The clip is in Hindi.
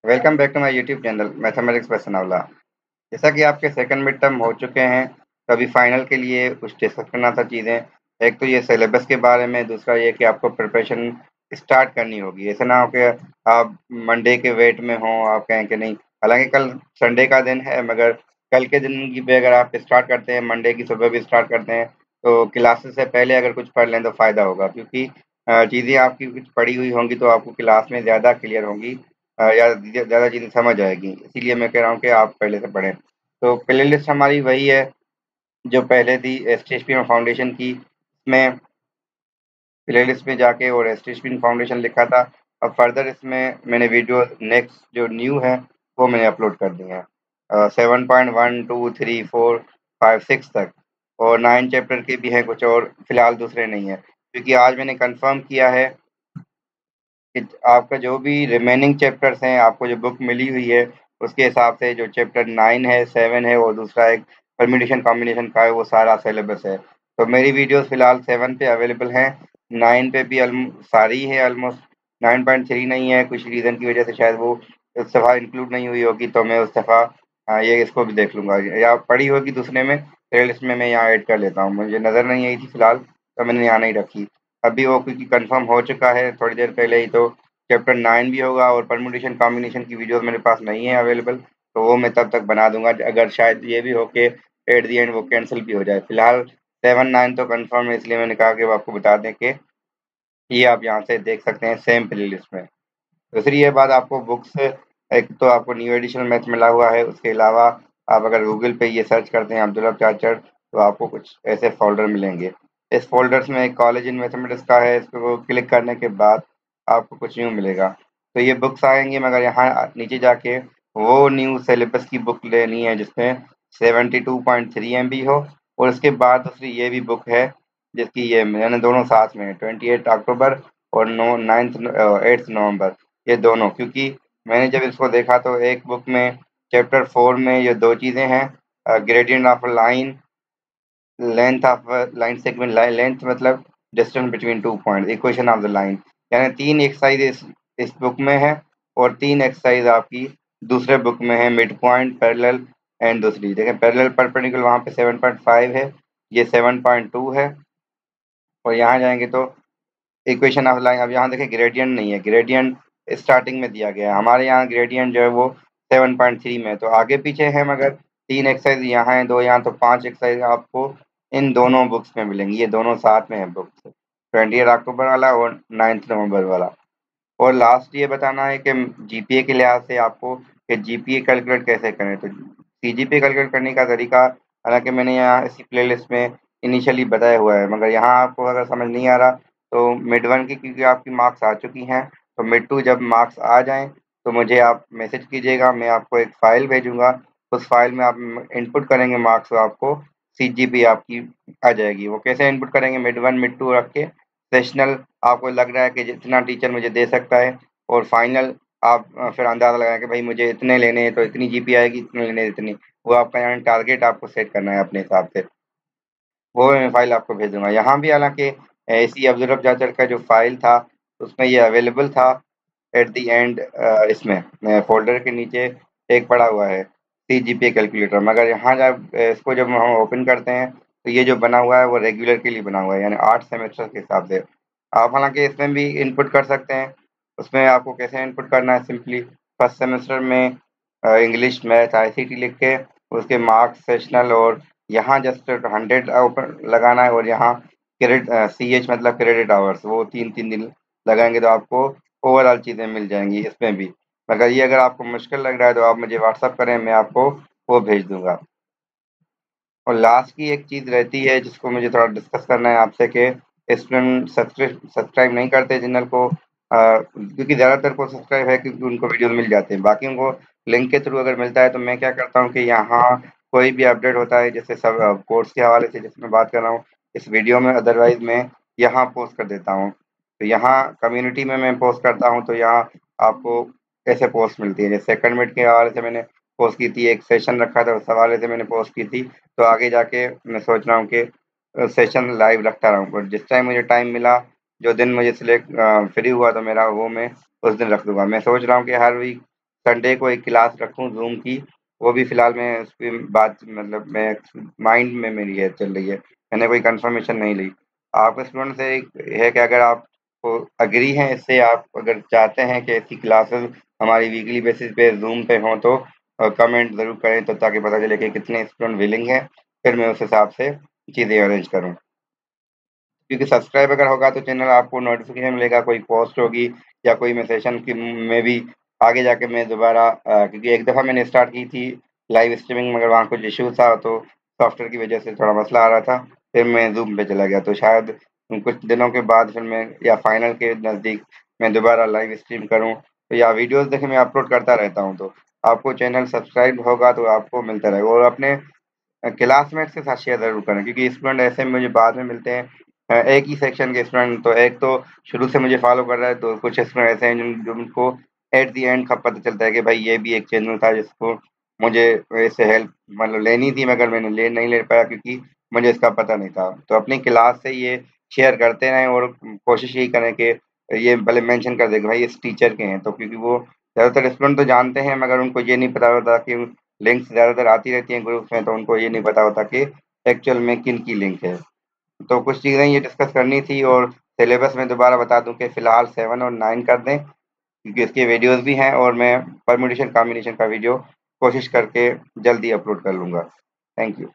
Welcome back to my YouTube channel mathematics by Sanaullah. जैसा कि आपके सेकंड मिड टर्म हो चुके हैं, तो अभी फाइनल के लिए कुछ डिस्कस करना था चीज़ें। एक तो ये सिलेबस के बारे में, दूसरा ये कि आपको प्रिपरेशन स्टार्ट करनी होगी। ऐसा ना हो कि आप मंडे के वेट में हों, आप कहें कि नहीं। हालांकि कल संडे का दिन है, मगर कल के दिन की भी अगर आप स्टार्ट करते हैं, मंडे की सुबह भी स्टार्ट करते हैं, तो क्लासेस से पहले अगर कुछ पढ़ लें तो फ़ायदा होगा, क्योंकि चीज़ें आपकी कुछ पढ़ी हुई होंगी तो आपको क्लास में ज़्यादा क्लियर होंगी, या ज़्यादा चीज़ें समझ आएगी। इसीलिए मैं कह रहा हूँ कि आप पहले से पढ़ें। तो प्ले लिस्ट हमारी वही है जो पहले थी एसटीएचपी फाउंडेशन की। इसमें प्ले लिस्ट में जाके और एसटीएचपी फाउंडेशन लिखा था। अब फर्दर इसमें मैंने वीडियो नेक्स्ट जो न्यू है वो मैंने अपलोड कर दी है। 7.1 2 3 4 5 6 तक, और 9 चैप्टर के भी हैं कुछ, और फिलहाल दूसरे नहीं है, क्योंकि आज मैंने कंफर्म किया है कि आपका जो भी रिमेनिंग चैप्टर्स हैं, आपको जो बुक मिली हुई है उसके हिसाब से जो चैप्टर 9 है, 7 है, और दूसरा एक परम्यूटेशन कॉम्बिनेशन का है, वो सारा सिलेबस है। तो मेरी वीडियोस फिलहाल 7 पे अवेलेबल हैं। 9 पे भी सारी है ऑलमोस्ट। 9.3 नहीं है, कुछ रीज़न की वजह से शायद वो उस दफ़ा इंक्लूड नहीं हुई होगी, तो मैं उस दफ़ा ये इसको भी देख लूँगा, या पड़ी होगी दूसरे में प्लेलिस्ट में मैं यहाँ ऐड कर लेता हूँ। मुझे नज़र नहीं आई थी फिलहाल, तो मैंने यहाँ नहीं रखी। अभी वो क्योंकि कंफर्म हो चुका है थोड़ी देर पहले ही, तो चैप्टर 9 भी होगा, और परम्यूटेशन कॉम्बिनेशन की वीडियोस मेरे पास नहीं है अवेलेबल, तो वो मैं तब तक बना दूंगा, अगर शायद ये भी हो कि एट दी एंड वो कैंसिल भी हो जाए। फिलहाल 7 9 तो कंफर्म है, इसलिए मैंने कहा कि वो आपको बता दें कि ये आप यहाँ से देख सकते हैं सेम प्ले लिस्ट में। दूसरी ये बात, आपको बुक्स एक तो आपको न्यू एडिशनल मैथ मिला हुआ है, उसके अलावा आप अगर गूगल पे ये सर्च करते हैं अब्दुल हक चाचड़, तो आपको कुछ ऐसे फ़ोल्डर मिलेंगे। इस फ़ोल्डर्स में एक कॉलेज इन मैथमेटिक्स का है, इसको क्लिक करने के बाद आपको कुछ न्यू मिलेगा। तो ये बुक्स आएँगी, मगर यहाँ नीचे जाके वो न्यू सिलेबस की बुक लेनी है जिसमें 72.3 एमबी हो, और उसके बाद दूसरी ये भी बुक है जिसकी ये मैंने दोनों साथ में 28 अक्टूबर और 8 नवंबर, ये दोनों, क्योंकि मैंने जब इसको देखा तो एक बुक में चैप्टर 4 में ये 2 चीज़ें हैं, gradient of line, length of line segment, length मतलब distance between 2 point, equation of the line, यानी 3 एक्सरसाइज इस बुक में है, और 3 एक्सरसाइज आपकी दूसरे बुक में है, मिड पॉइंट, पैरेलल एंड दूसरी। देखें पैरेलल परपेंडिकुलर वहाँ पे 7.5 है, ये 7.2 है, और यहाँ जाएंगे तो इक्वेशन ऑफ लाइन। अब यहाँ देखिए ग्रेडियंट नहीं है, ग्रेडियंट स्टार्टिंग में दिया गया है, हमारे यहाँ ग्रेडियंट जो है वो 7.3 में है, तो आगे पीछे है, मगर 3 एक्सरसाइज यहाँ है, 2 यहाँ, तो 5 एक्सरसाइज आपको इन दोनों बुक्स में मिलेंगी। ये दोनों साथ में है बुक्स, 28 अक्टूबर वाला और 9 नवंबर वाला। और लास्ट ये बताना है कि जीपीए के लिहाज से आपको कि जीपीए कैलकुलेट कैसे करें। तो सीजीपीए कैलकुलेट करने का तरीका हालांकि मैंने यहाँ इसी प्लेलिस्ट में इनिशियली बताया हुआ है, मगर यहाँ आपको अगर समझ नहीं आ रहा तो मिड वन की, क्योंकि आपकी मार्क्स आ चुकी हैं, तो मिड टू जब मार्क्स आ जाएं तो मुझे आप मैसेज कीजिएगा, मैं आपको एक फ़ाइल भेजूंगा। उस फाइल में आप इनपुट करेंगे मार्क्स, तो आपको सीजीपी आपकी आ जाएगी। वो कैसे इनपुट करेंगे, मिड वन मिड टू रख के सेशनल, आपको लग रहा है कि जितना टीचर मुझे दे सकता है, और फाइनल आप फिर अंदाज़ा लगाएं कि भाई मुझे इतने लेने हैं तो इतनी जीपी आएगी, इतने लेने हैं इतनी। वो आपका यहाँ टारगेट आपको सेट करना है अपने हिसाब से, वो मैं फाइल आपको भेज दूंगा। यहाँ भी हालांकि इसी अब्दुल जाचर का जो फाइल था उसमें ये अवेलेबल था एट द एंड, इसमें फोल्डर के नीचे एक पड़ा हुआ है सीजीपीए कैलकुलेटर, मगर यहाँ जब इसको जब हम ओपन करते हैं तो ये जो बना हुआ है वो रेगुलर के लिए बना हुआ है, यानी 8 सेमेस्टर के हिसाब से। आप हालांकि इसमें भी इनपुट कर सकते हैं। उसमें आपको कैसे इनपुट करना है, सिंपली फर्स्ट सेमेस्टर में इंग्लिश मैथ आईसीटी लिख के उसके मार्क्स सेशनल, और यहाँ जस्ट 100 ऊपर लगाना है, और यहाँ क्रेडिट CH मतलब क्रेडिट आवर्स, वो 3 3 दिन लगाएंगे तो आपको ओवरऑल चीज़ें मिल जाएंगी इसमें भी। मगर ये अगर आपको मुश्किल लग रहा है तो आप मुझे व्हाट्सअप करें, मैं आपको वो भेज दूंगा। और लास्ट की एक चीज़ रहती है जिसको मुझे थोड़ा डिस्कस करना है आपसे, कि स्टूडेंट सब्सक्राइब नहीं करते चैनल को, क्योंकि ज़्यादातर को सब्सक्राइब है क्योंकि उनको वीडियोस मिल जाते हैं, बाकी उनको लिंक के थ्रू अगर मिलता है, तो मैं क्या करता हूँ कि यहाँ कोई भी अपडेट होता है, जैसे सब कोर्स के हवाले से जैसे मैं बात कर रहा हूँ इस वीडियो में, अदरवाइज मैं यहाँ पोस्ट कर देता हूँ। तो यहाँ कम्युनिटी में मैं पोस्ट करता हूँ, तो यहाँ आपको ऐसे पोस्ट मिलती है। जैसे सेकंड मिड के हवाले से मैंने पोस्ट की थी, एक सेशन रखा था उस हवाले से मैंने पोस्ट की थी, तो आगे जाके मैं सोच रहा हूँ कि सेशन लाइव रखता रहूँ, पर जिस टाइम मुझे टाइम मिला, जो दिन मुझे फ्री हुआ, तो मेरा वो मैं उस दिन रख दूंगा। मैं सोच रहा हूँ कि हर वीक संडे को एक क्लास रखूँ ज़ूम की, वो भी फ़िलहाल मैं उसकी बात मतलब मैं माइंड में मेरी है चल रही है, मैंने कोई कंफर्मेशन नहीं ली। आपके स्टूडेंट से एक है कि अगर आपको एग्री हैं इससे, आप अगर चाहते हैं कि ऐसी क्लासेस हमारी वीकली बेसिस पे ज़ूम पे हों तो कमेंट ज़रूर करें, तो ताकि पता चले कि कितने स्टूडेंट विलिंग हैं, फिर मैं उस हिसाब से चीज़ें अरेंज करूँ। क्योंकि सब्सक्राइब अगर होगा तो चैनल आपको नोटिफिकेशन मिलेगा, कोई पोस्ट होगी या कोई मैं सेशन की में भी आगे जाके मैं दोबारा क्योंकि एक दफ़ा मैंने स्टार्ट की थी लाइव स्ट्रीमिंग, मगर वहाँ कुछ इशू था तो सॉफ्टवेयर की वजह से थोड़ा मसला आ रहा था, फिर मैं ज़ूम पे चला गया। तो शायद कुछ दिनों के बाद फिर मैं या फाइनल के नज़दीक मैं दोबारा लाइव स्ट्रीम करूँ, तो या वीडियोज़ देखिए मैं अपलोड करता रहता हूँ, तो आपको चैनल सब्सक्राइब होगा तो आपको मिलता रहेगा। और अपने क्लासमेट्स के साथ शेयर ज़रूर करें, क्योंकि स्टूडेंट ऐसे मुझे बाद में मिलते हैं एक ही सेक्शन के स्टूडेंट, तो एक तो शुरू से मुझे फॉलो कर रहा है, तो कुछ स्टूडेंट ऐसे हैं जिनको एट द एंड कब पता चलता है कि भाई ये भी एक चैनल था जिसको मुझे इससे हेल्प मतलब लेनी थी, मगर मैंने नहीं ले पाया क्योंकि मुझे इसका पता नहीं था। तो अपनी क्लास से ये शेयर करते रहें और कोशिश यही करें कि ये भले मेंशन कर दें कि भाई इस टीचर के हैं, तो क्योंकि वो ज़्यादातर स्टूडेंट तो जानते हैं, मगर उनको ये नहीं पता होता कि लिंक्स ज़्यादातर आती रहती हैं ग्रुप्स में, तो उनको ये नहीं पता होता कि एक्चुअल में किन की लिंक है। तो कुछ चीज़ें ये डिस्कस करनी थी, और सिलेबस में दोबारा बता दूं कि फ़िलहाल 7 और 9 कर दें, क्योंकि इसके वीडियोस भी हैं और मैं परम्यूटेशन कॉम्बिनेशन का वीडियो कोशिश करके जल्दी अपलोड कर लूँगा। Thank you.